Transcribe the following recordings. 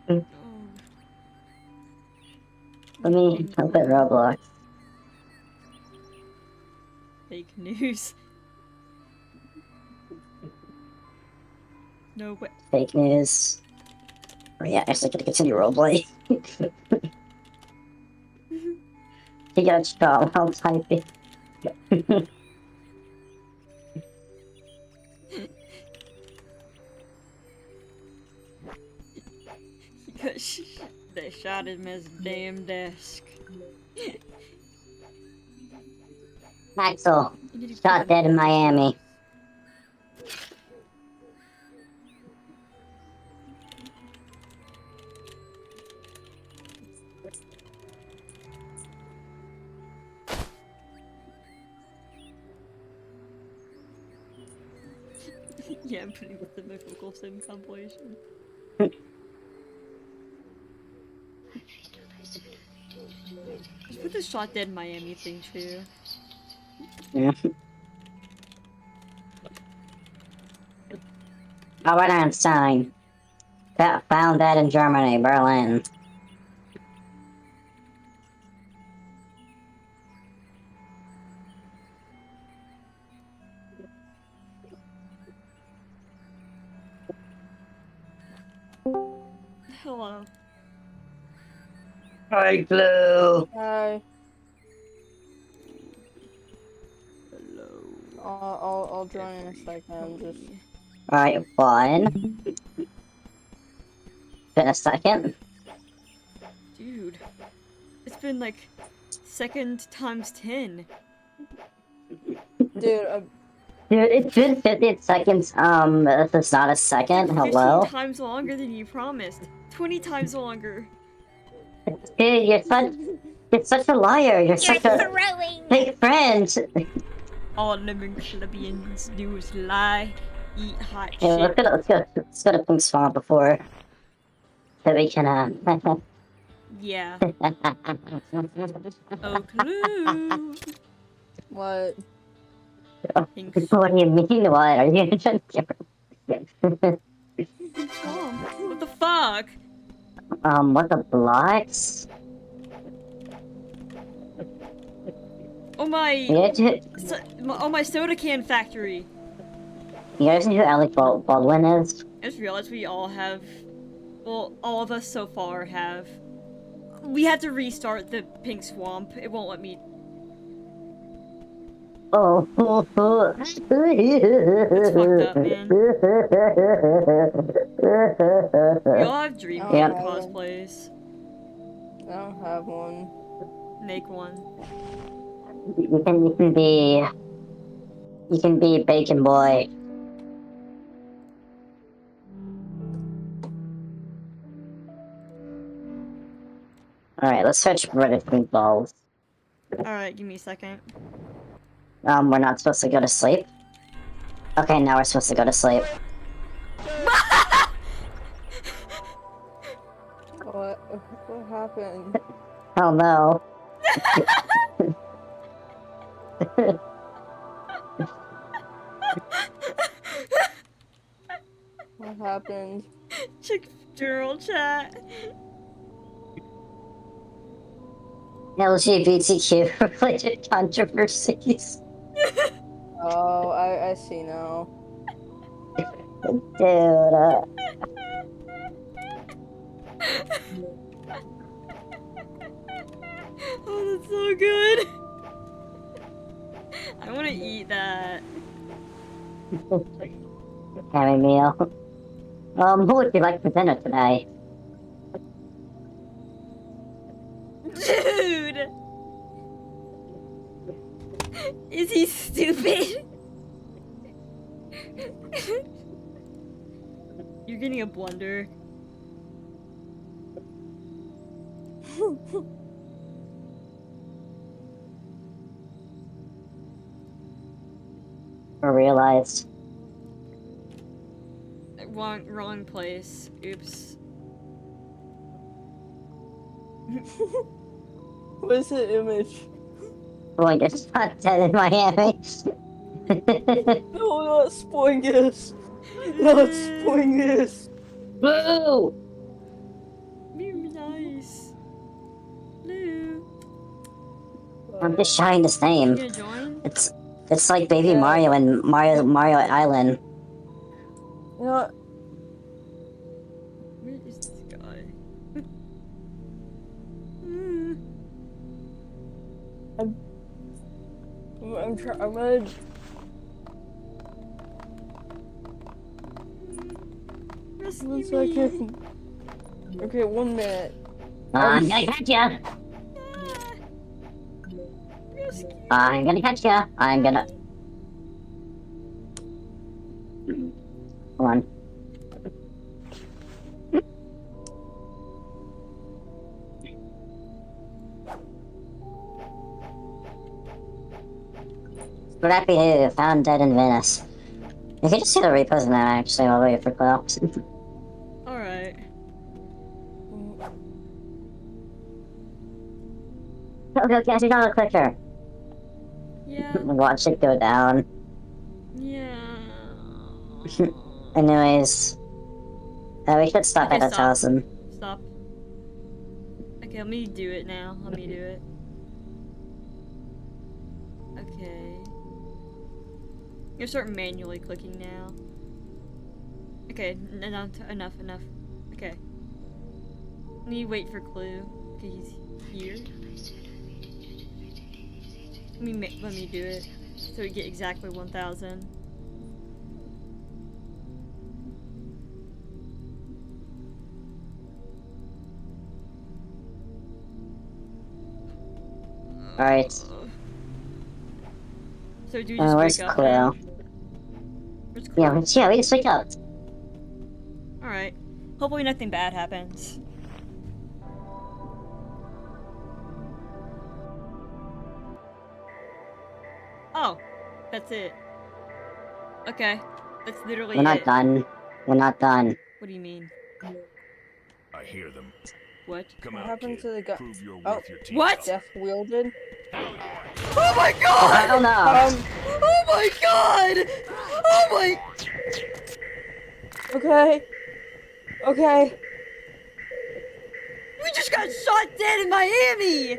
Oh. Let me open Roblox. Fake news. No way. Fake news. Oh yeah, I still gotta continue roleplay. You gotta stop, I'll type it. They shot him at his damn desk. Axel, shot dead in Miami. Yeah, I'm putting with the mythical sim compilation. Just put the shot dead Miami thing too. Yeah. Albert Einstein. Found that in Germany, Berlin. Hello. Hi, Glue. Hi. Hello. I'll join in a second. Just Alright, one. In a second. Dude. It's been like second times 10. dude. Dude, it's been 15 seconds, if it's not a second, Like 15 hello? times longer than you promised. 20 times longer. Dude, you're such a liar, you're such a fake friend! All living plebeians do is lie, eat hot Hey, shit. let's go to Pink Swamp before that we can, Yeah. Oh, clue. What? Pink What do you mean, what? Are you just swamp. What the fuck? What the blocks? Oh my. You Oh my soda can factory. guys know who Alec Baldwin is? I just realized we all have. Well, all of us so far have. We had to restart the pink swamp. It won't let me. Oh. That's fucked up, man. We all have dream I game don't have cosplays. I don't have one. Make one. You can be Bacon Boy. Alright, let's search Reddit meatballs. Alright, give me a second. We're not supposed to go to sleep? Okay, now we're supposed to go to sleep. What happened? Oh no. What happened? Check journal chat. LGBTQ related controversies. Oh, I see now. Dude, Oh, that's so good. I want to eat that. Happy meal. What would you like for dinner today? Dude! Is he stupid? You're getting a blunder. I realized. Wrong place. Oops. What's the image? Boy, it's not dead in Miami. No, not Spoingus. Not Spoingus. Boo! Nice. Blue. I'm just shouting this You name. gonna join? It's like Baby Yeah. Mario and Mario Island. You know what? Where is this guy? I'm gonna. Rescue One me. second. Okay, 1 minute. I'm gonna catch ya! Ah. Rescue. I'm gonna catch ya! I'm gonna... Come on. Scrappy Who, found dead in Venice. You can just see the repos now, actually, while we wait for clouds. Alright. Go catch it on the clicker. Yeah. Watch it go down. Yeah. Anyways. We should stop Okay, at 1,000. Stop. Okay, let me do it now. Let me do it. Okay. I'm gonna start manually clicking now. Okay, enough. Okay. Let me wait for Clue. Okay, he's here. Let me do it. So we get exactly 1,000. Alright. So do we just Where's wake up Clue? then? Where's Clue? Yeah, we just wake up. Alright. Hopefully nothing bad happens. Oh. That's it. Okay. That's literally We're not it. done. We're not done. What do you mean? I hear them. What? Come What out, happened kid. to the guy? Prove you're Oh. worth your team. What? Death wielded. Oh my god! Hell no! Oh my god! Oh my... Okay. Okay. We just got shot dead in Miami!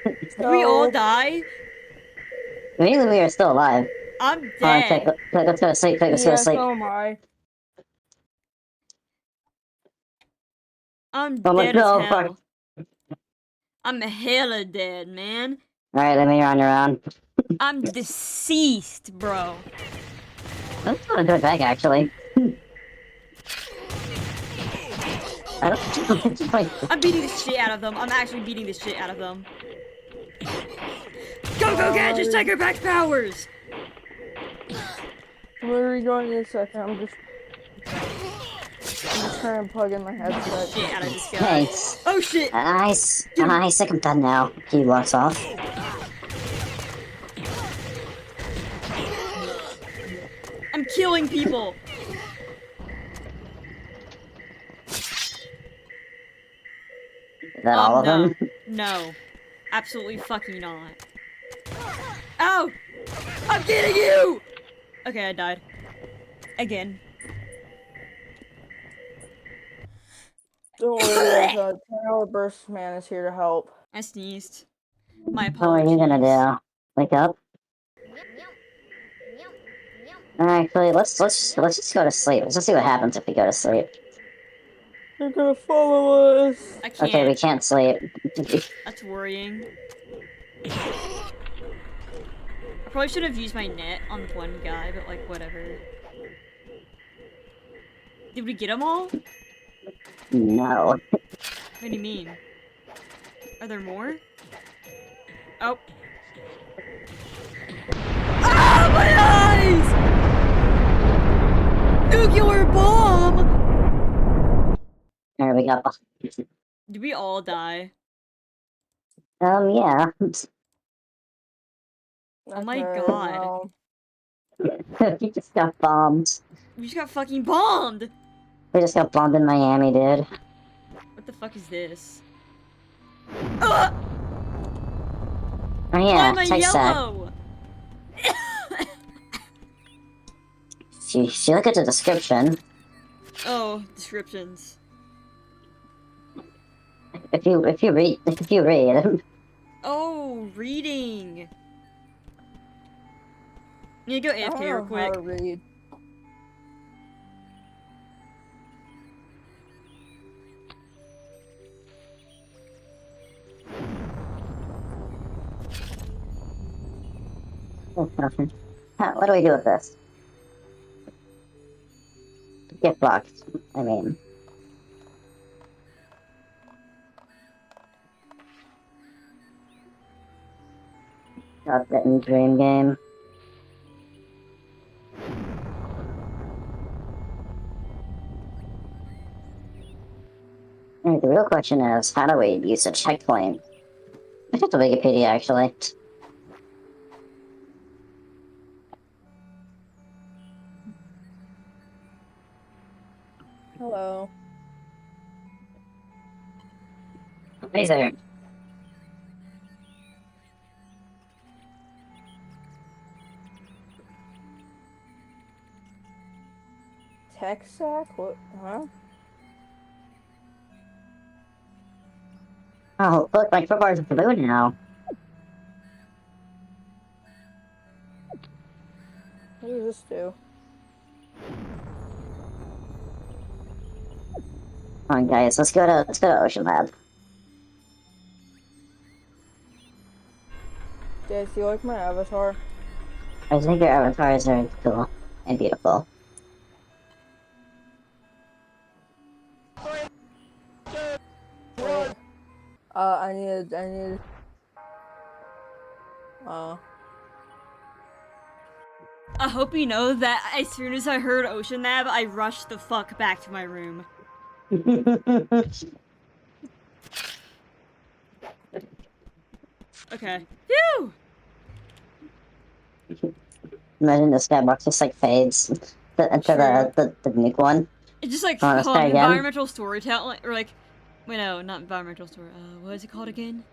Did we all die? Mainly we are still alive. I'm Hold on, quick, dead. let's go to sleep, quick, let's go Yeah, to sleep. so am I. I'm Oh my dead as God, hell. I'm hella dead, man. Alright, let me run around. I'm deceased, bro. I'm just gonna do it back, actually. I don't... I'm beating the shit out of them. I'm actually beating the shit out of them. Go, Gadget, Tiger Pack powers! I'm gonna rejoin in a second. I'm just trying to plug in my headset. Shit out of this guy. Thanks. Oh shit! Nice. Nice, I'm done now. He walks off. I'm killing people! Is that all of no. them? No. Absolutely fucking not. Ow! I'm getting you! Okay, I died. Again. Don't worry, the 10-hour burst man is here to help. I sneezed. My What are apologies. you gonna do? Wake up? Actually, let's just go to sleep. Let's just see what happens if we go to sleep. They're gonna follow us. I can't. Okay, we can't sleep. That's worrying. I probably should have used my net on one guy, but like, whatever. Did we get them all? No. What do you mean? Are there more? Oh. Ah, my eyes! Nuclear bomb! There we go. Did we all die? Yeah. Oh my Okay, god. well, We just got bombed. We just got fucking bombed! We just got bombed in Miami, dude. What the fuck is this? Ah! Oh Why yeah, am I text that. yellow? If you look at the description, Oh, descriptions. If you read Oh, reading. Need to go I don't AFK real know how quick. to read. What do we do with this? Get blocked. I mean, got written dream game. Alright, the real question is, how do we use a checkpoint? I checked the Wikipedia actually. Hello. Hey there. Tech sack? What? Huh? Oh, look, my football's blue now. What does this do? Come on, guys, let's go to Ocean Lab. Did you like my avatar? I think your avatar is very cool and beautiful. Wait. I need. I hope you know that as soon as I heard Ocean Lab, I rushed the fuck back to my room. Okay. Phew! Imagine the skybox just like fades into the nuke one. It's just like, Oh, let's try again. environmental storytelling, or like, wait, no, not environmental story, what is it called again?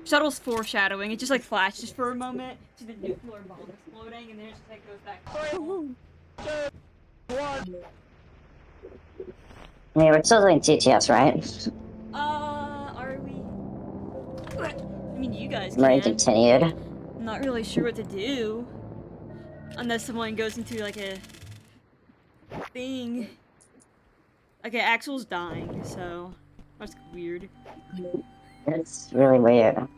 Shuttle's foreshadowing. It just like flashes for a moment to the nuclear bomb exploding, and then it just like goes back. Yeah, we're still doing TTS, right? Are we? I mean, you guys Murray can. continued. I'm not really sure what to do. Unless someone goes into like a thing. Okay, Axel's dying, so that's weird. It's really weird. I'm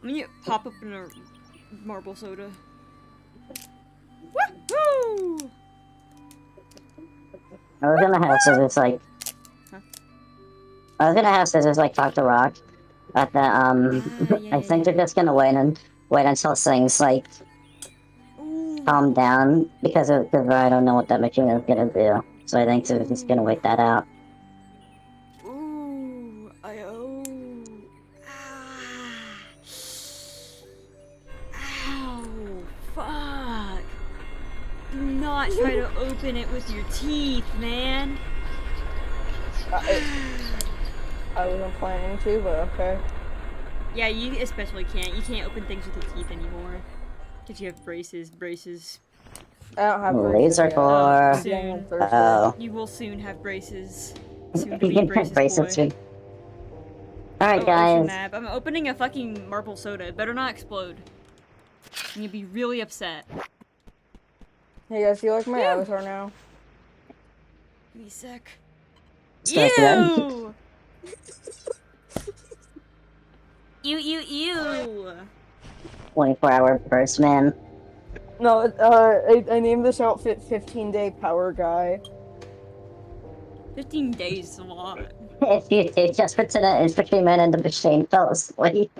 gonna pop up in a marble soda. Woohoo! I was gonna have scissors like. Huh? I was gonna have scissors like talk to Rock, but Yeah, I think they're just gonna wait until things like Ooh. calm down because I don't know what that machine is gonna do. So I think they're just gonna wait that out. Ooh, Ow, fuck. Do not try to open it with your teeth, man. I wasn't planning to, but okay. Yeah, you especially can't. You can't open things with your teeth anymore. If you have braces. I don't have Laser braces yet. core. Oh, soon. Oh. You will soon have braces. Soon to be braces, Braces boy. too. Alright, Ocean guys. Map. I'm opening a fucking marble soda. It better not explode. And you'll be really upset. Hey guys, do you like my Phew. avatar now? Give me a sec. Start again. Ew! Ew. 24-hour burst, man. No, I named this outfit 15-day power guy. 15 days is a lot. If you just put in an infantry man and the machine fell asleep.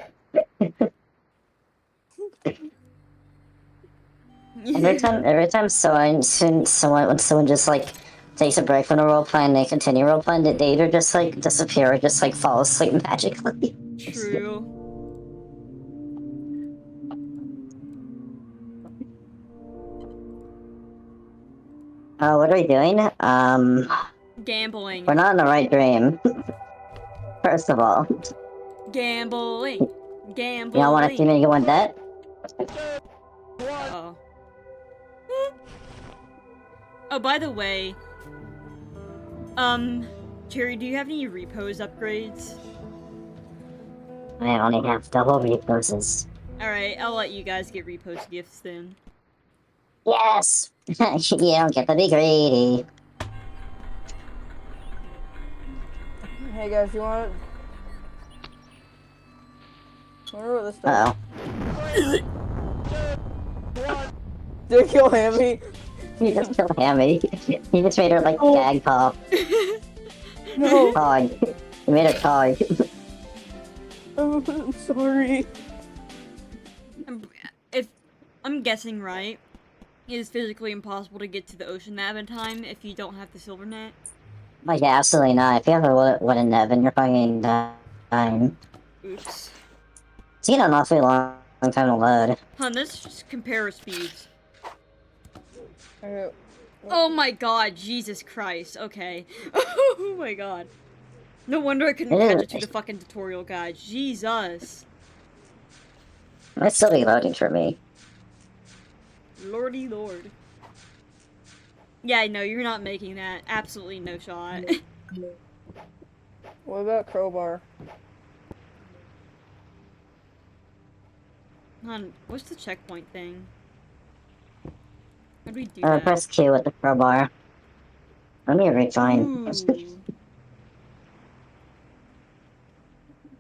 Every time when someone just like takes a break from the role playing, they continue role playing, they either just like disappear or just like fall asleep magically. True. What are we doing? Gambling. We're not in the right dream. First of all. Gambling. You don't want to see me go in debt? Uh-oh. Oh, by the way, Cherry, do you have any repos upgrades? I only have double reposes. Alright, I'll let you guys get repos gifts then. Yes! You don't get to be greedy. Hey guys, you want? Wonder what this does. Uh-oh. Did you kill Hammy? You just killed Hammy. You just made her, like, gag pop. No. Cog. You made her cog. I'm sorry. If I'm guessing right, it is physically impossible to get to the ocean nab in time if you don't have the silver net. Like, absolutely not. If you have a wooden neb and you're fucking dying. Oops. It's taking an awfully long time to load. Huh, let's just compare speeds. Okay. Oh my god, Jesus Christ. Okay. Oh my god. No wonder I couldn't catch it to the fucking tutorial guide. Jesus. It might still be loading for me. Lordy lord. Yeah, no, you're not making that. Absolutely no shot. What about crowbar? Hon, what's the checkpoint thing? How do we do that? Press Q with the crowbar. Let me rejoin. Ooh.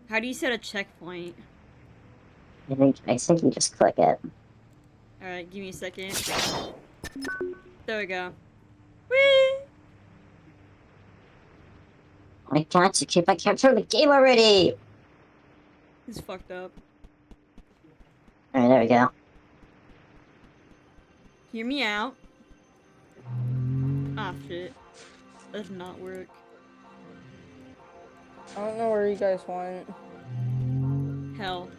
How do you set a checkpoint? I think you just click it. Alright, give me a second. There we go. Whee! I got to keep my character in the game already! This is fucked up. Alright, there we go. Hear me out. Ah, shit. That does not work. I don't know where you guys went. Hell.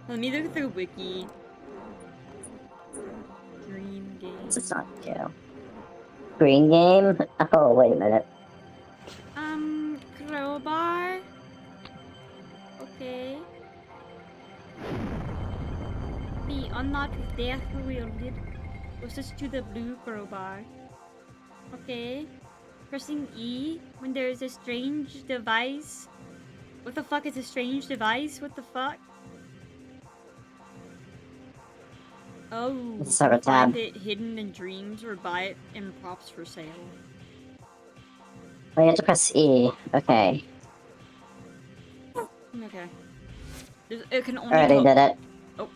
Let me look at the wiki. Dream game. This is not new. Green game? Oh, wait a minute. Crowbar? Okay. The unlock is death wielded. Closest to the blue crowbar. Okay. Pressing E when there is a strange device. What the fuck is a strange device? What the fuck? Oh, Let's start with find tab. it hidden in dreams or buy it in props for sale. Oh, you have to press E. Okay. Okay. It can only Already go- did it. Oh.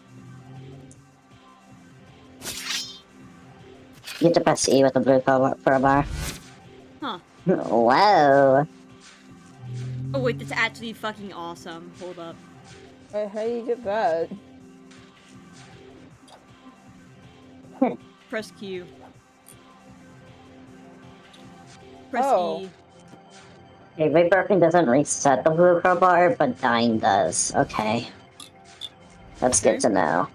You have to press E with the blue crowbar. Huh. Whoa. Oh wait, that's actually fucking awesome. Hold up. Wait, how do you get that? Press Q. Press Oh. E. Okay, rebirthing doesn't reset the blue crowbar, but dying does. Okay. That's good to know.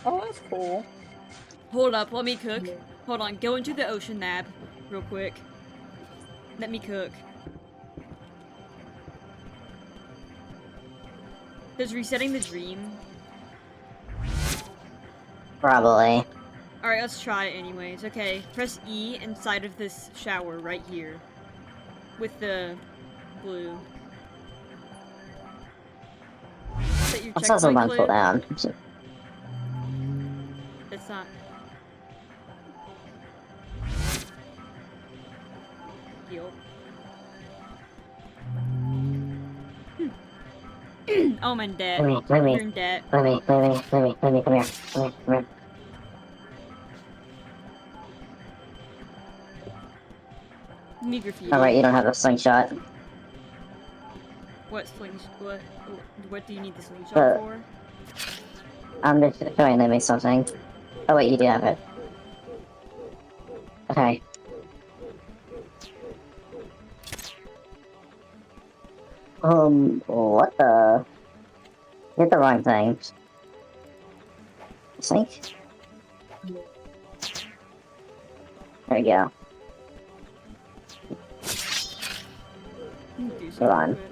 Oh, that's cool. Hold up, let me cook. Hold on, go into the ocean nab real quick. Let me cook. Does resetting the dream? Probably. Alright, let's try it anyways. Okay, press E inside of this shower right here. With the blue. Set your That's also checkpoint one clip. cooldown. It's not. Heal. Oh, I'm in debt. Let You're me, in debt. come here. Come here. Need your feet. Alright, you don't have a slingshot. What what do you need the slingshot for? I'm just trying to make something. Oh wait, you do have it. Okay. What the? You hit the wrong thing. I think. There we go. Do Hold on. something.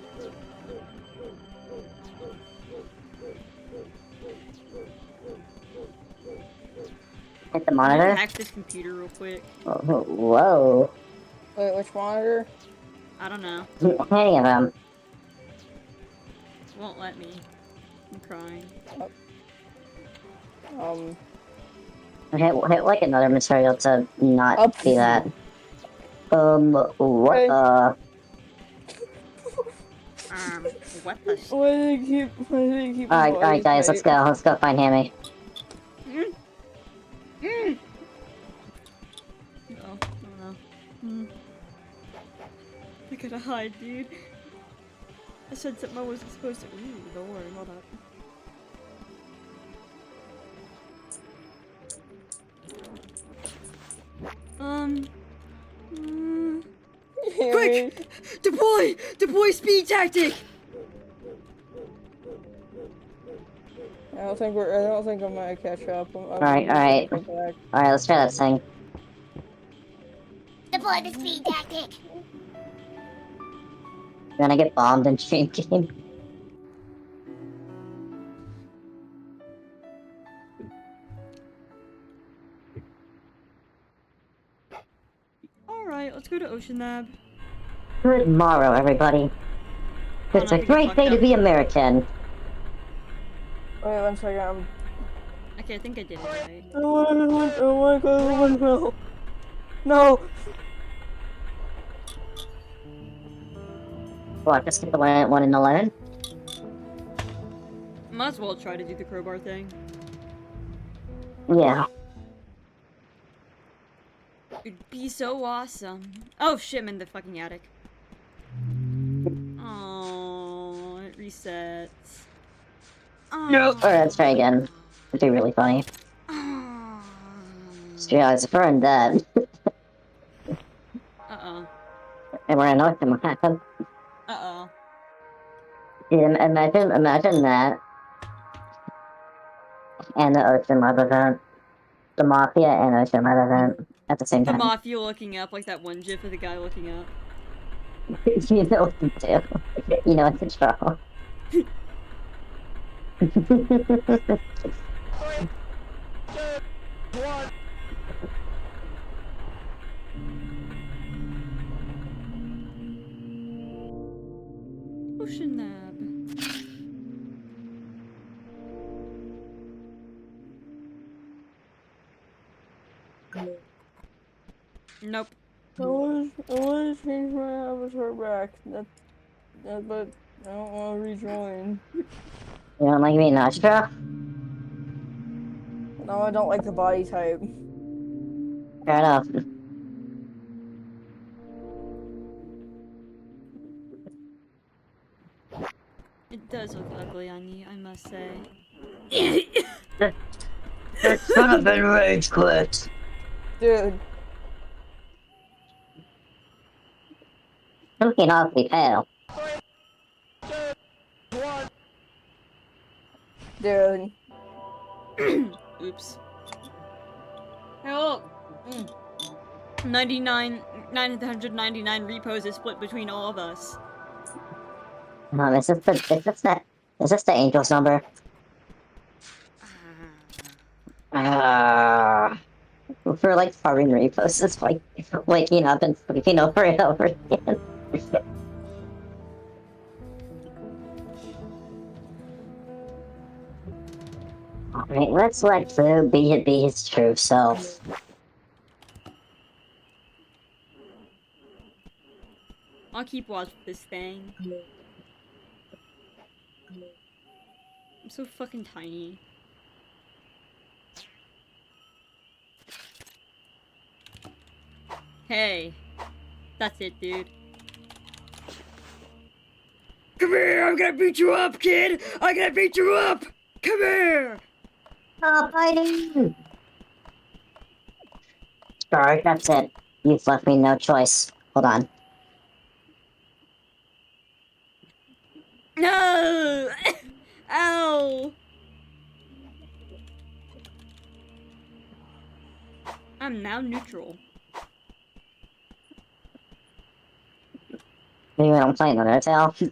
Hit the I'm monitor. gonna hack this computer real quick. Whoa. Wait, which monitor? I don't know. Any of them. Won't let me. I'm crying. Hit like another material to not Up. be that. What Okay. What the Why did they keep Alright guys, let's go. Let's go find Hammy. Oh no. I gotta hide, dude. I said something I wasn't supposed to. Ooh, don't worry, hold up. Quick! Deploy! Deploy speed tactic! I don't think I'm gonna catch up. Alright. Alright, let's try that thing. Deploy the speed tactic. You're gonna get bombed in stream game. Alright, let's go to Ocean Lab. Good morrow, everybody. It's a great day to be American. Wait, 1 second. Okay, I think I did it right. Oh my god, no. No! What, just get the one in 11? Might as well try to do the crowbar thing. Yeah. It'd be so awesome. Oh shit, I'm in the fucking attic. Oh, it resets. No. Alright, let's try again. It'd be really funny. Just realize if we're undead. Uh-oh. And we're in North what happened. Uh-oh. Yeah, imagine that. And the Ocean Lab event. The Mafia and Ocean Lab event at the same The time. Mafia looking up, like that one gif of the guy looking up. You know what to do. You know what to draw. Ocean Lab. Nope. I want to change my avatar back. But I don't want to rejoin. You don't like me, Nostra? No, I don't like the body type. Fair enough. It does look ugly on you, I must say. That son of a rage quit. Dude. I'm looking awfully pale. Dude. Oops. Help! 999 repos is split between all of us. Is this the angel's number? For like farming repos, it's like waking up and sleeping over and over again. Alright, let's let Blue be his true self. I'll keep watch this thing. I'm so fucking tiny. Hey. That's it, dude. Come here! I'm gonna beat you up, kid! I'm gonna beat you up! Come here! Stop fighting! Sorry, that's it. You've left me no choice. Hold on. No! Ow! I'm now neutral. Maybe I'm playing Undertale.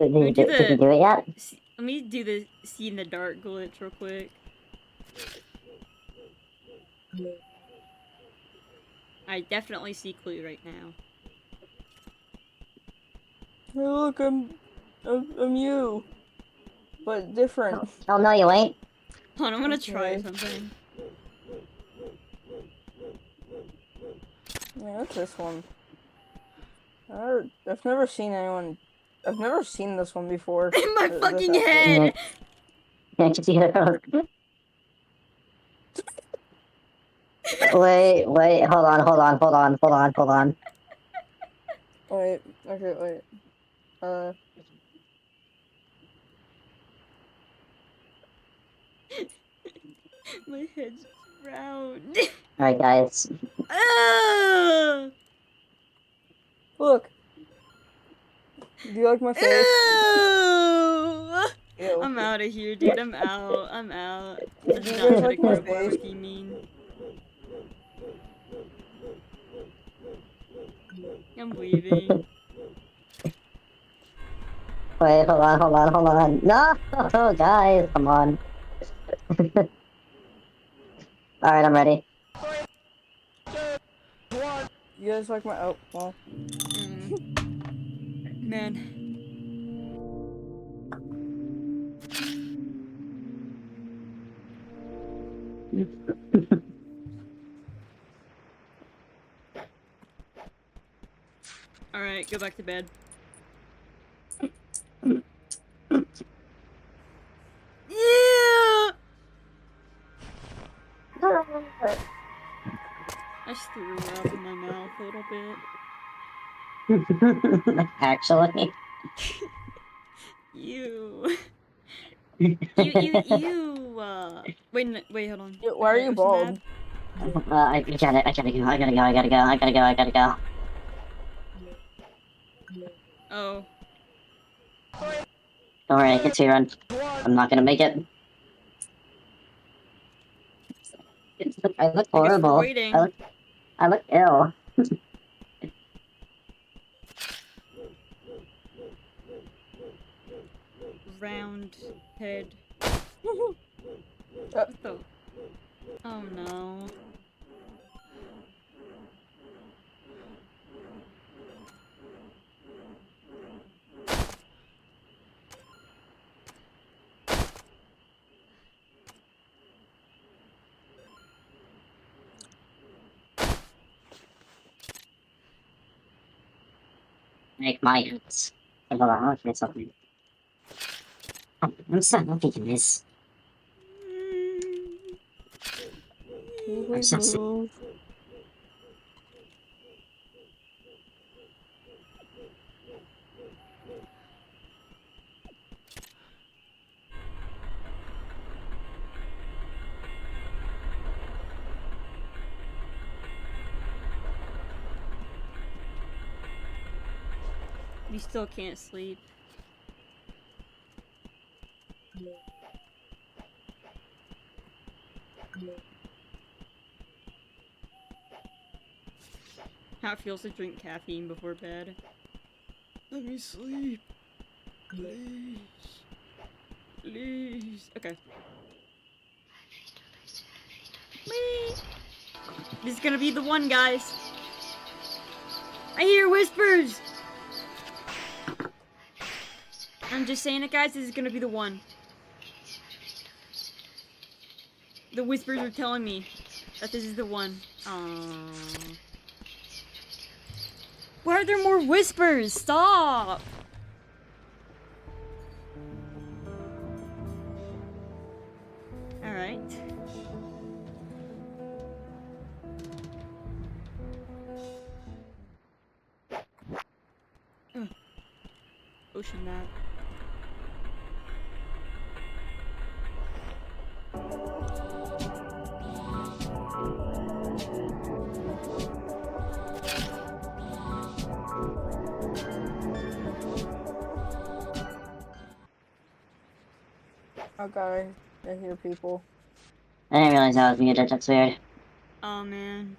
Did Let me you do did you do it yet? Let me do the see in the dark glitch real quick. I definitely see Clue right now. Hey, look, I'm you, but different. Oh no, you ain't. Hold on, I'm gonna try Okay. something. Yeah, that's this one. I've never seen anyone. I've never seen this one before. In my This fucking outfit. head! Can't you see it? Wait, hold on. Wait, okay, wait. My head's round. Alright, guys. Ah! Look. Do you like my face? Ew! Ew. I'm out of here, dude. I'm out. I'm out. Do That's you not guys like my crowbar. face? What do you mean? I'm leaving. Wait, hold on. No, guys, come on. Alright, I'm ready. You guys like my well. Man. Alright, go back to bed. Yeah! I just threw up in my mouth a little bit. Actually. Ew. Wait, hold on. Why are you what's the bald? map? I gotta go. Oh. Don't worry, I can see run. I'm not gonna make it. I look I guess we're horrible. waiting. I look ill. Round head. Uh, What the? Oh no. Make my hands. Hold on, I'll try something. I'm so happy in this. I'm so sick. move. We still can't sleep. How it feels to drink caffeine before bed. Let me sleep. Please. Please. Okay. Whee! This is gonna be the one, guys. I hear whispers! I'm just saying it, guys. This is gonna be the one. The whispers are telling me that this is the one. Aww. Why are there more whispers? Stop! Alright. Ocean map. Okay, I hear people. I didn't realize I was muted, that's weird. Oh man.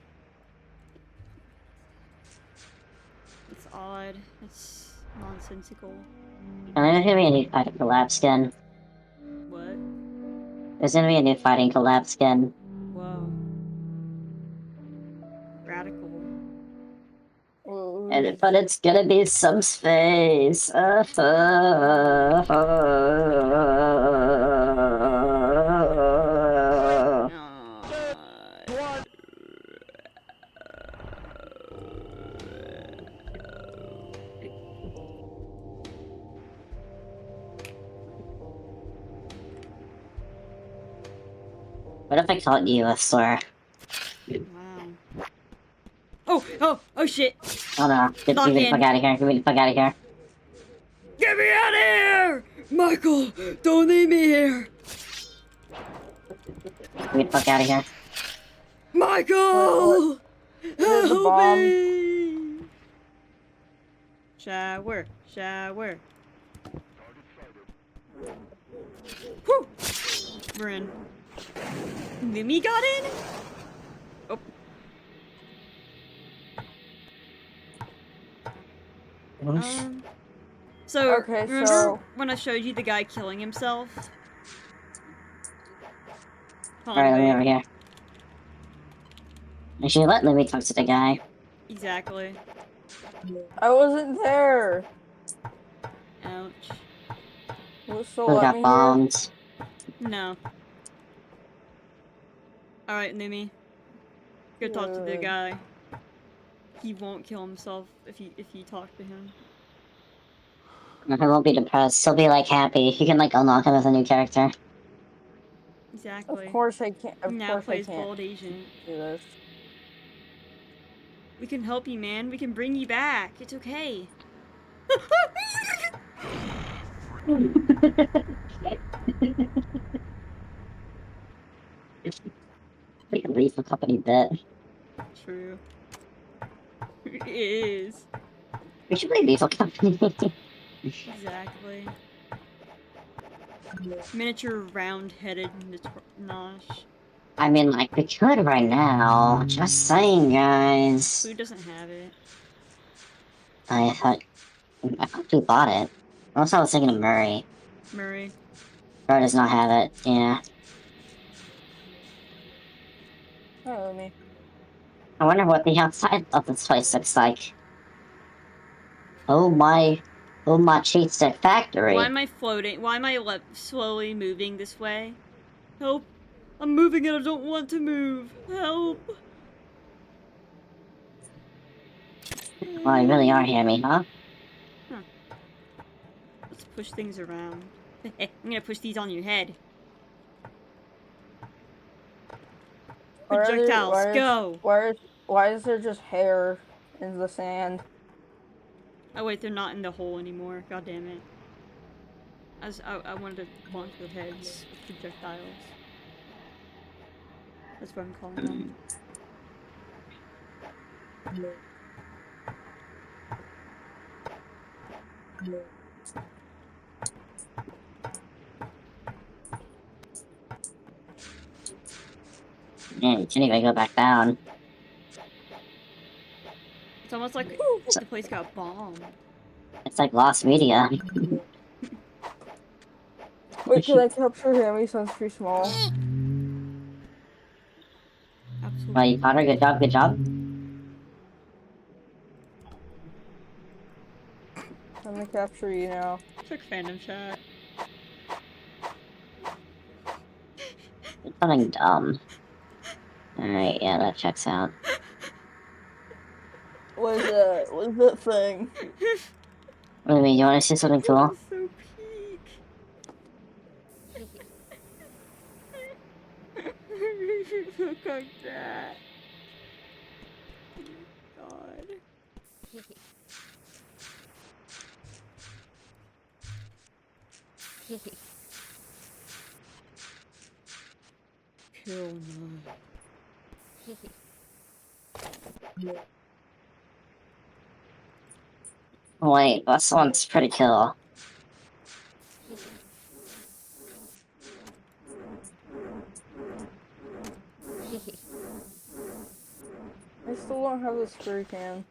It's odd. It's nonsensical. There's gonna be a new fighting collab skin. What? There's gonna be a new fighting collab skin. Whoa. Radical. But it's gonna be some space. What if I called you a slur? Wow. Oh shit! Oh no, get Lock me the in. fuck out of here, get me the fuck out of here. Get me out of here! Michael, don't leave me here! Get me the fuck out of here. Michael! There's a Help bomb. me! Shower, shower. Whew! We're in. Lumi got in? Oh. So, Okay, remember so- when I showed you the guy killing himself? Hold Alright, on, let me wait. over here. I should let me talk to the guy. Exactly. I wasn't there. Ouch. So Who let got me bombed? No. Alright, Lumi. Go talk to the Good. guy. He won't kill himself if you talk to him. He won't be depressed, he'll be like happy. You can like unlock him as a new character. Exactly. Of course I can't. Of Now course I plays can't Bold Agent. do this. We can help you, man. We can bring you back. It's okay. We can leave the company bit. True. It is. We should leave the company. Exactly. Miniature round-headed Nosh. I mean, like, we could right now. Just saying, guys. Who doesn't have it? I thought we bought it. Also, I was thinking of Murray. Murray. Murray does not have it, yeah. Oh, let me. I wonder what the outside of this place looks like. Oh my cheat stick factory. Why am I floating? Why am I slowly moving this way? Help! I'm moving and I don't want to move. Help! Well, you really are hearing me, huh? Huh. Let's push things around. I'm gonna push these on your head. Projectiles, go! Why is there just hair in the sand? Oh wait, they're not in the hole anymore. God damn it. I wanted to launch their heads with projectiles. That's what I'm calling them. Man, you can't even go back down. It's almost like the place got bombed. It's like lost media. Wait, can I capture him? He sounds pretty small. Absolutely. Well, you caught her. Good job, good job. I'm gonna capture you now. Check fandom chat. It's something dumb. Alright, yeah, that checks out. What is that? What is that thing? What do you mean, you wanna see something cool? That's so peak. Look like that. God. Kill no. Wait, this one's pretty cool. I still don't have the spray can.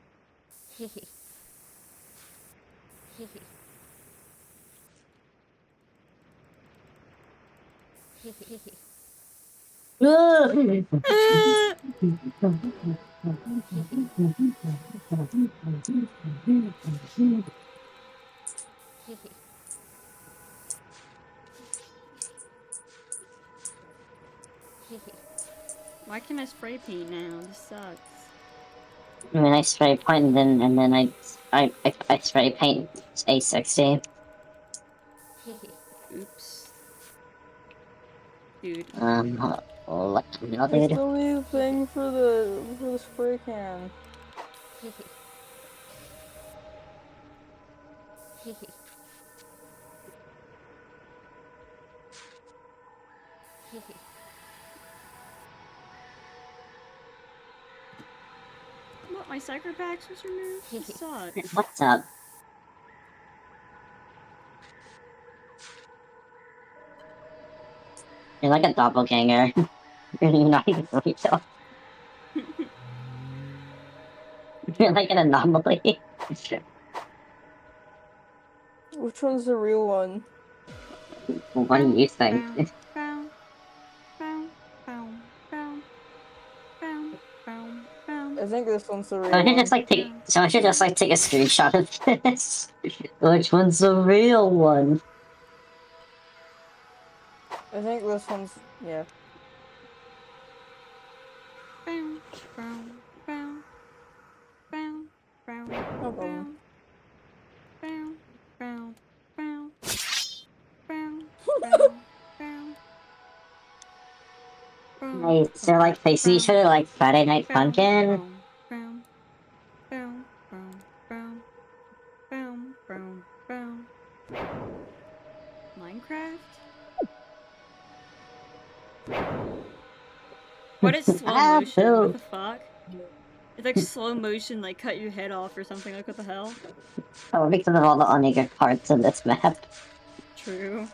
Why can't I spray paint now? This sucks. I mean, I spray paint and then I spray paint A60. Oops. Dude. What the hell, There's dude? no new thing for the spray can. What, my Psycho Packs was removed? This sucks. What's up? You're like a doppelganger. You're not even real. You're like an anomaly. Which one's the real one? What do you think? Bow, bow, bow, bow, bow, bow, bow. I think this one's the real So I should one. just like take. So I should just like take a screenshot of this. Which one's the real one? I think this one's yeah. Bow, bow, bow, bow, bow, No bow, problem. bow, bow, bow, bow, bow, bow. Nice. They're like facing each other like Friday Night Funkin'. Minecraft? What is slow motion? What the fuck? It's like slow motion, like cut your head off or something. Like what the hell? Oh, because of all the uneven parts of this map. True.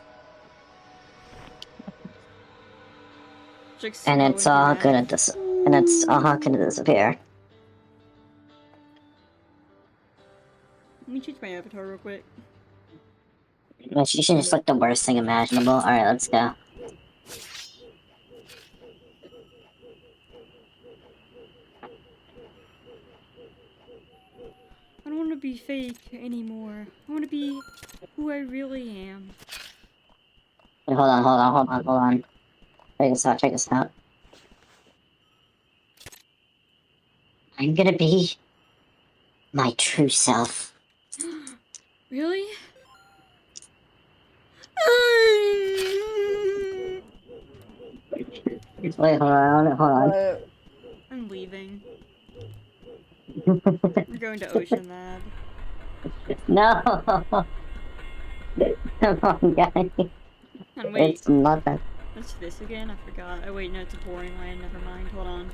Like And it's all gonna gonna disappear. Let me change my avatar real quick. She's just like the worst thing imaginable. Alright, let's go. I don't want to be fake anymore. I want to be who I really am. Wait, hold on. Check this out. I'm gonna be my true self. Really? Wait, hold on. I'm leaving. We're going to Ocean Lab. No! Come on, guys. And wait, It's not that. what's this again? I forgot. Oh wait, no, it's a boring land. Never mind. Hold on.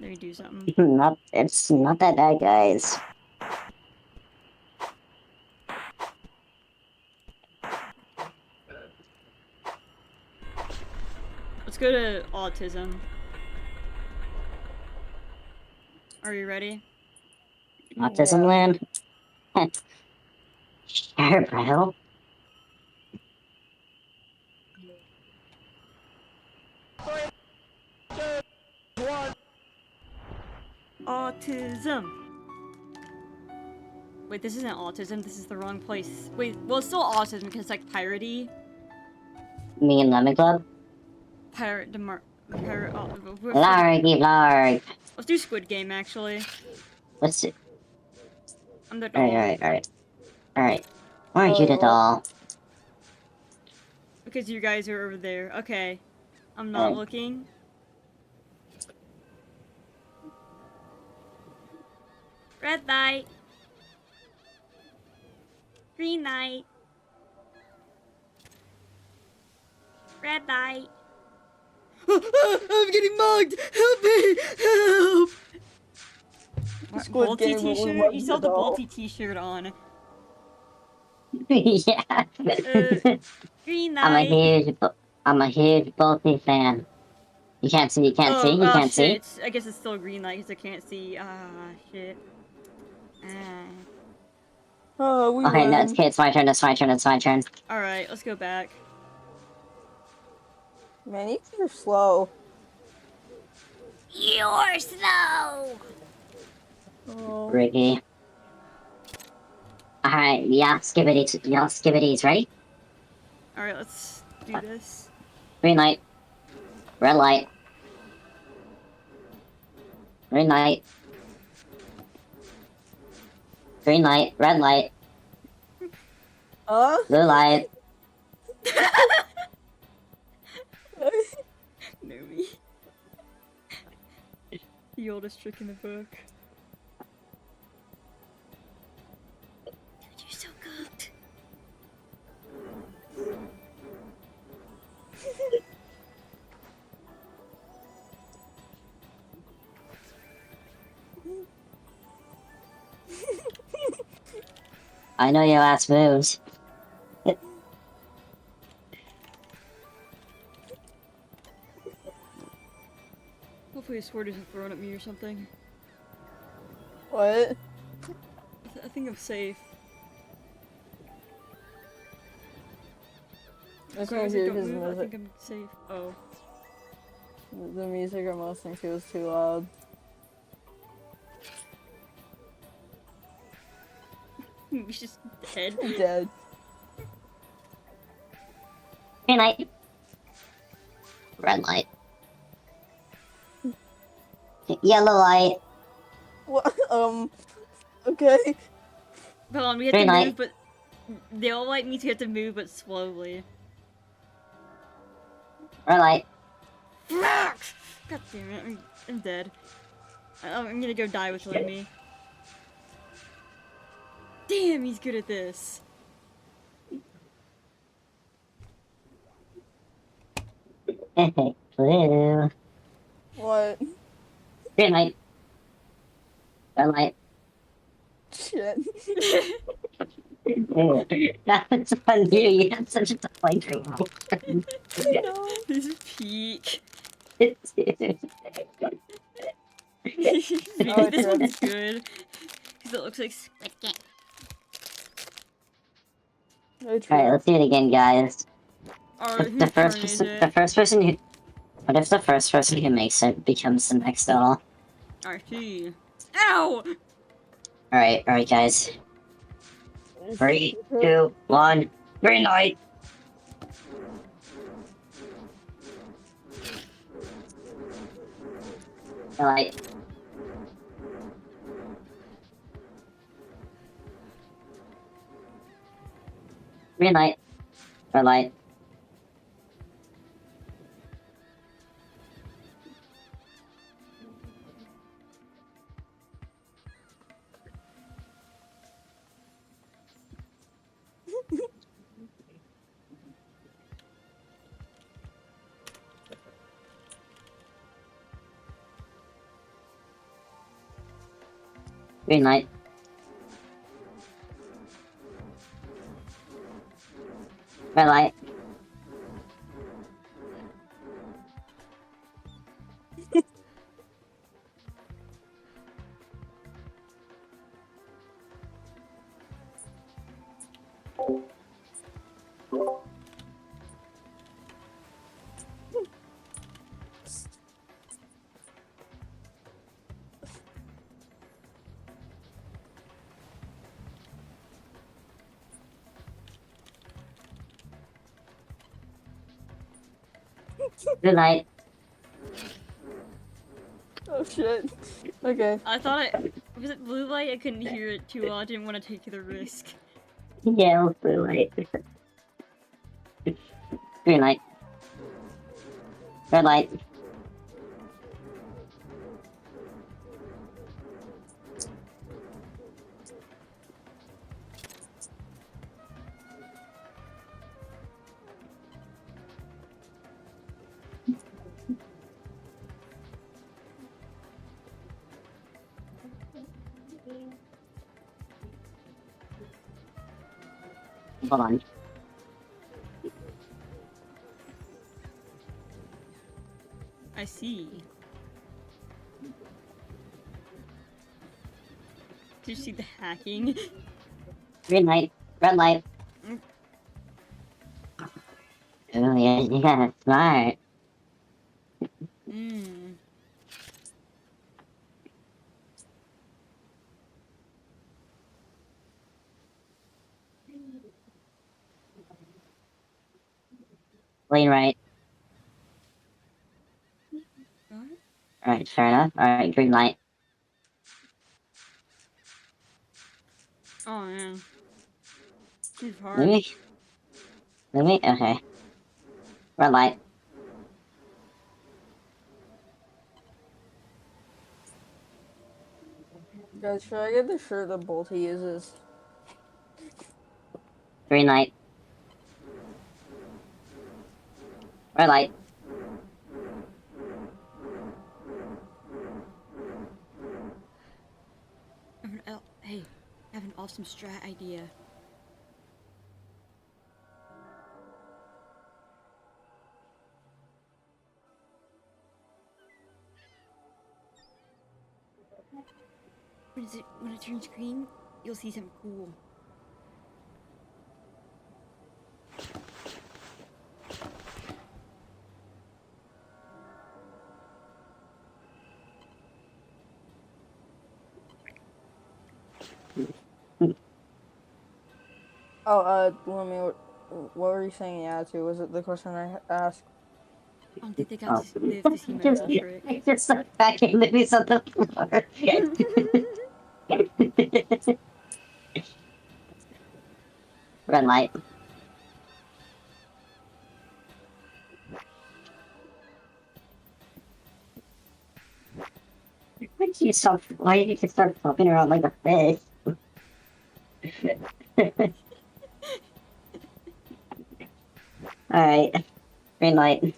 Let me do something. It's not that bad, guys. Let's go to autism. Are you ready? Autism land? Sure, bro. Autism. Wait, this isn't autism. This is the wrong place. Wait, well, it's still autism because it's like piratey. Me and Lemon Club? Pirate. Larg. Let's do Squid Game actually. Let's see. I'm the doll. Alright. Why aren't you the doll? Because you guys are over there. Okay. I'm not looking. Red light. Green light. Red light. I'm getting mugged! Help me! Help! Squid Balti Game was t-shirt? You still have the doll. Balti t-shirt on. Yeah. Green light. I'm a huge Bolty fan. You can't see. Shit. See? I guess it's still green light because I can't see. Shit. Oh, we Okay, no, win. it's my turn. Alright. Alright, let's go back. Man, you guys are slow. You're slow! Oh. Ricky. Alright, yeah, skibbities, ready? Alright, let's do this. Green light. Red light. Green light. Green light. Red light. Blue light. Noomy. The oldest trick in the book. Dude, you're so good. I know your last moves. Hopefully a sword isn't thrown at me or something. What? I think I'm safe. I As long as can't I hear don't his move, I music. think I'm safe. Oh. The music I'm listening to is too loud. He's just dead. Dead. Green light. Red light. Yellow light. What? Okay. Hold on, we have Green to light. move, but they all like me to have to move, but slowly. Red light. God damn it, I'm dead. I'm gonna go die with me. Damn, he's good at this. Blue. What? Green light. Red light. Shit. That's funny. You have such a tough light right now. No. His peak. Oh, Maybe this crap. one's good. Because it looks like Squid Game. It's Alright, real. let's do it again, guys. Or The whose turn is the it? first person who... What if the first person who makes it becomes the next doll? RT. Ow! Alright, guys. 3, 2, 1, green light! Red light. Green light. Red light. Green light. Red light. Blue light. Oh shit. Okay. I thought it was it blue light? I couldn't hear it too well. I didn't want to take the risk. Yeah, blue light. Green light. Red light. Hold on. I see. Did you see the hacking? Green light. Red light. Mm. Oh, yeah, smart. lane right. What? Alright, fair enough. Alright, green light. Oh man. Too hard. Louis? Louis? Okay. Red light. Guys, should I get the shirt that Bolty uses? Green light. Red light. Hey, I have an awesome strat idea. When it turns green, you'll see something cool. Oh, Lumi, what were you saying yeah to? Was it the question I asked? I don't think they got Oh. to live to see my little trick. I just started backing Louis on the floor. Red light. Why did you start flopping around like a fish? Alright. Green light.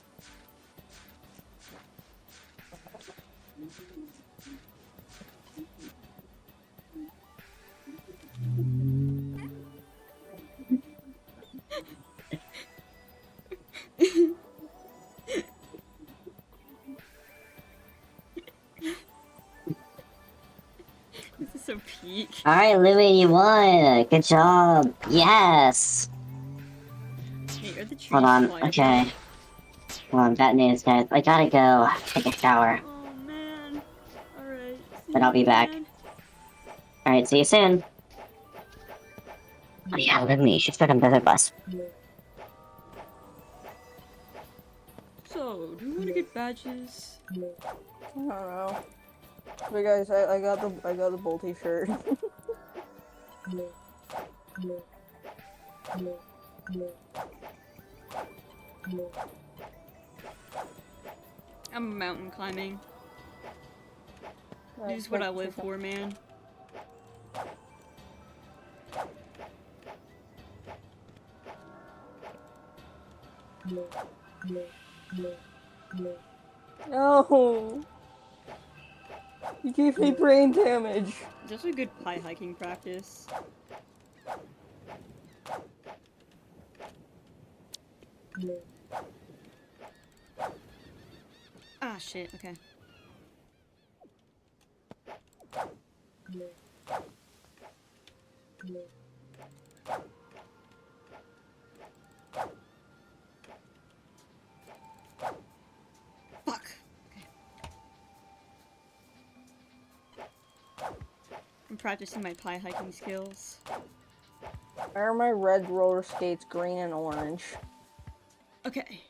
This is so peak. Alright, Louis, you won! Good job! Yes! Hey, are the trees Hold on, flyable? okay. Hold on, bad news, guys. I gotta go take a shower. Oh man. Alright. But I'll be back. Alright, see you soon. Oh yeah, Louis, you should start on Desert Bus. So, do you want to get badges? I don't know. But guys, I got the Bolty shirt. I'm mountain climbing. This is what I live for, man. No! You gave me brain damage. It's also good pie hiking practice. Ah, shit, okay. Fuck! Okay. I'm practicing my pie hiking skills. Why are my red roller skates green and orange? Okay.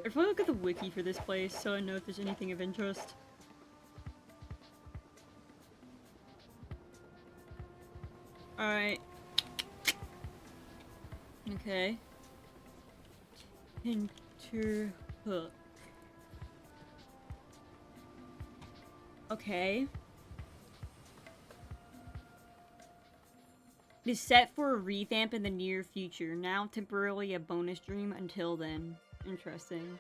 I'd probably look at the wiki for this place so I know if there's anything of interest. Alright. Okay. Hinterhook. Okay. It is set for a revamp in the near future. Now temporarily a bonus dream until then. Interesting.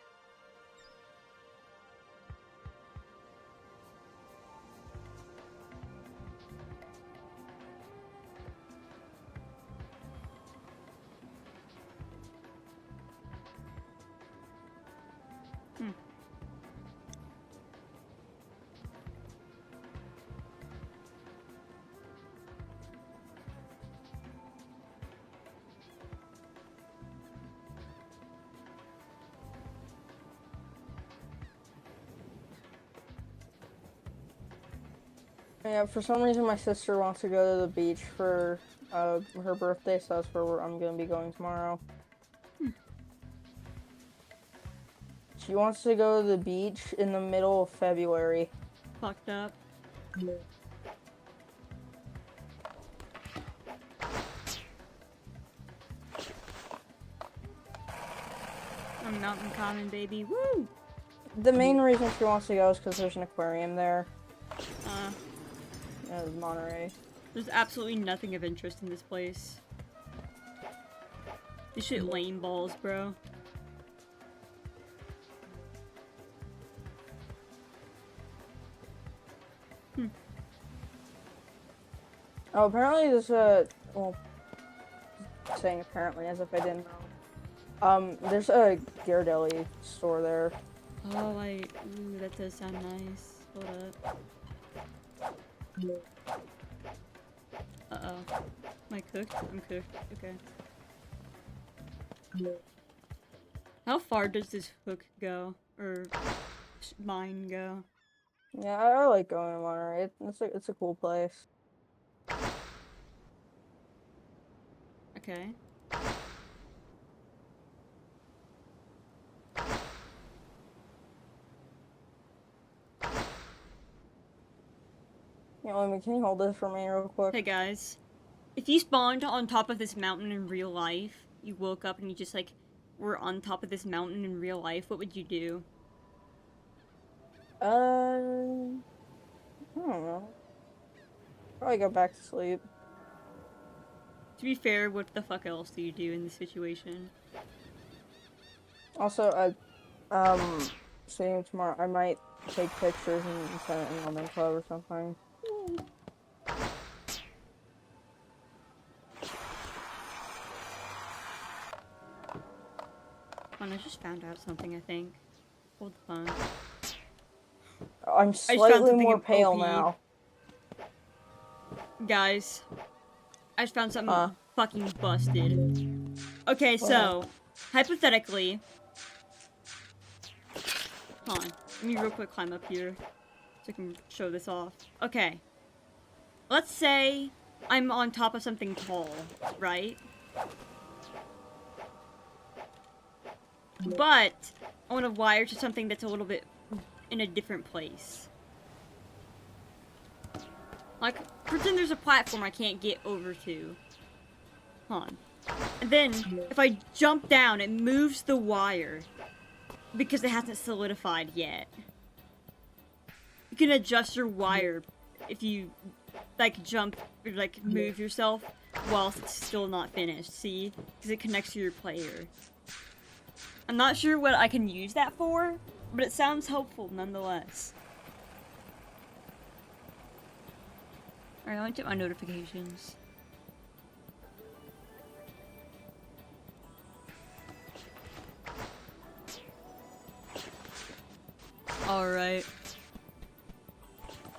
Yeah, for some reason my sister wants to go to the beach for her birthday, so that's where I'm gonna be going tomorrow. She wants to go to the beach in the middle of February. Fucked up. I'm mountain common, baby. Woo! The main reason she wants to go is because there's an aquarium there. Monterey. There's absolutely nothing of interest in this place. This shit lame balls, bro. Oh, apparently there's well, saying apparently as if I didn't know. There's a Ghirardelli store there. Oh, ooh, that does sound nice. Hold up. Uh-oh. Am I cooked? I'm cooked. Okay. How far does this hook go? Or mine go? Yeah, I like going to Monterey. It's a cool place. Okay. Yeah, can you hold this for me real quick? Hey guys. If you spawned on top of this mountain in real life, you woke up and you just like were on top of this mountain in real life, what would you do? I don't know. Probably go back to sleep. To be fair, what the fuck else do you do in this situation? Also, seeing tomorrow, I might take pictures and send it in the link club or something. Oh, I just found out something, I think. Hold the phone. I'm slightly more pale OP. now. Guys, I just found something fucking busted. Okay, so, hypothetically... Hold on. Let me real quick climb up here so I can show this off. Okay. Let's say I'm on top of something tall, right? But I want to wire to something that's a little bit in a different place. Like, pretend there's a platform I can't get over to. Hold on. And then, if I jump down, it moves the wire. Because it hasn't solidified yet. You can adjust your wire if you, like, jump or, like, move yourself whilst it's still not finished, see? Because it connects to your player. I'm not sure what I can use that for, but it sounds helpful nonetheless. Alright, I want to check my notifications. Alright.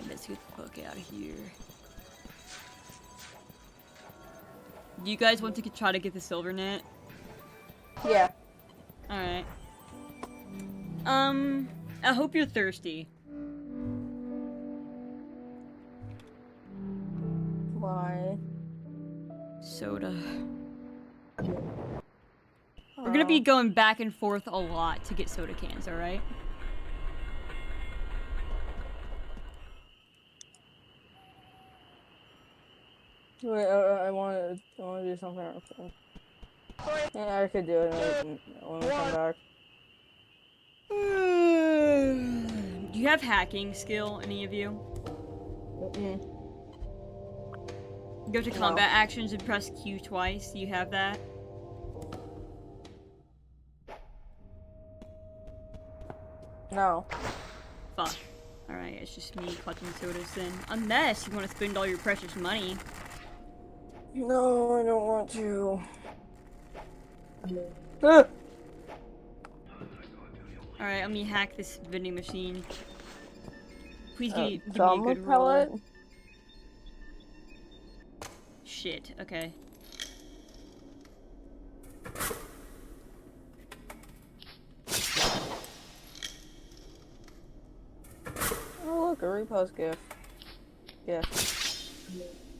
Let's get the fuck out of here. Do you guys want to try to get the silver net? Yeah. Alright. I hope you're thirsty. Why? Soda. We're gonna be going back and forth a lot to get soda cans, alright? Wait, I want to do something real quick. Yeah, I could do it when we come back. Do you have hacking skill, any of you? Go to combat actions and press Q twice. Do you have that? No. Fuck. Alright, it's just me clutching sodas then. Unless you want to spend all your precious money. No, I don't want to. Alright, let me hack this vending machine. Please give me a good pellet? roll. Shit, okay. Oh look, a repost gift. Yeah,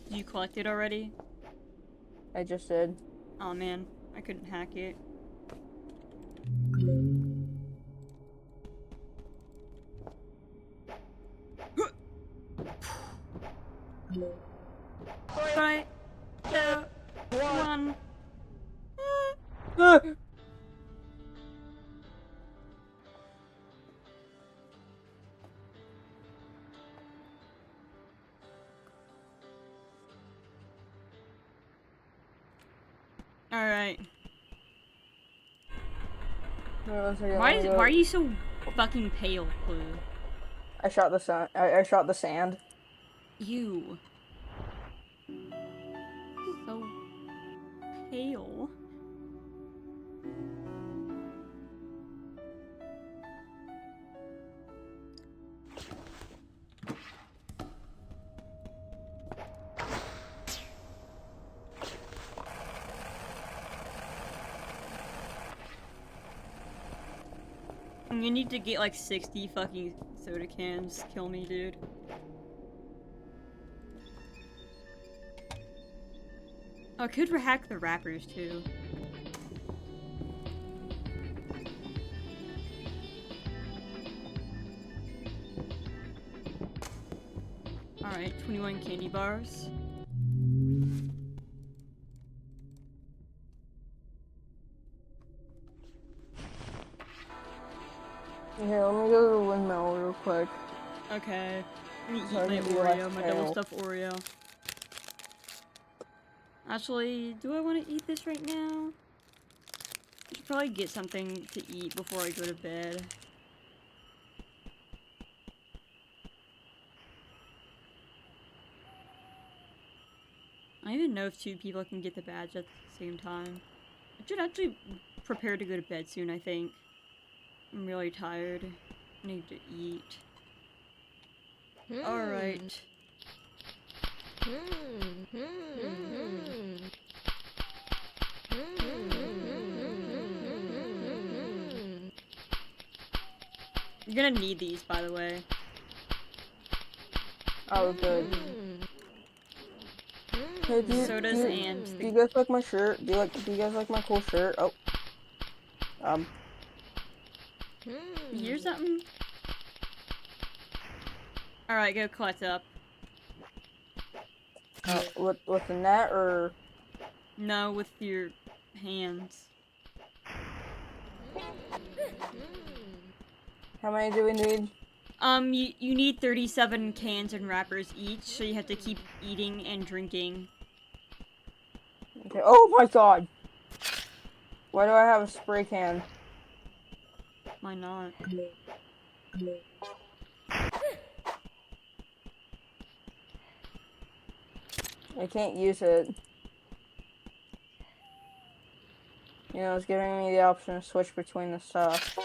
You collected already? I just did. Oh man, I couldn't hack it. Three, two, one. Alright. Why are you so fucking pale, Clue? I shot the sun. I shot the sand. You. So pale. You need to get like 60 fucking soda cans. Kill me, dude. Oh, I could hack the wrappers too. Alright, 21 candy bars. Here, let me go to the windmill real quick. Okay. Let me eat So I my can be Oreo, less my double pale. stuffed Oreo. Actually, do I want to eat this right now? I should probably get something to eat before I go to bed. I don't even know if 2 people can get the badge at the same time. I should actually prepare to go to bed soon, I think. I'm really tired. I need to eat. Alright. You're gonna need these, by the way. Oh, good. Hey, Sodas do and you guys like my shirt? Do you guys like my cool shirt? Oh. You hear something? Alright, go collect up. With the net or? No, with your hands. How many do we need? You need 37 cans and wrappers each, so you have to keep eating and drinking. Okay. Oh my god! Why do I have a spray can? Why not? I can't use it. You know, it's giving me the option to switch between the stuff.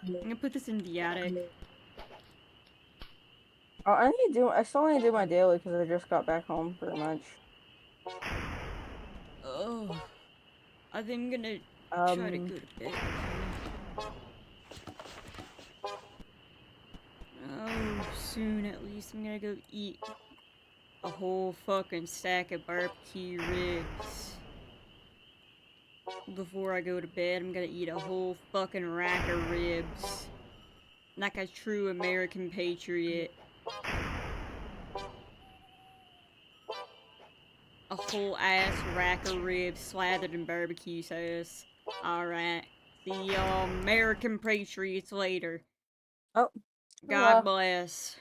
I'm gonna put this in the attic. Oh, I still need to do my daily because I just got back home, pretty much. Oh, I think I'm gonna try to go to bed. Oh, soon at least. I'm gonna go eat a whole fucking stack of barbecue ribs. Before I go to bed, I'm gonna eat a whole fucking rack of ribs. Like a true American patriot. A whole ass rack of ribs slathered in barbecue sauce. Alright. See y'all American patriots later. Oh. God bless.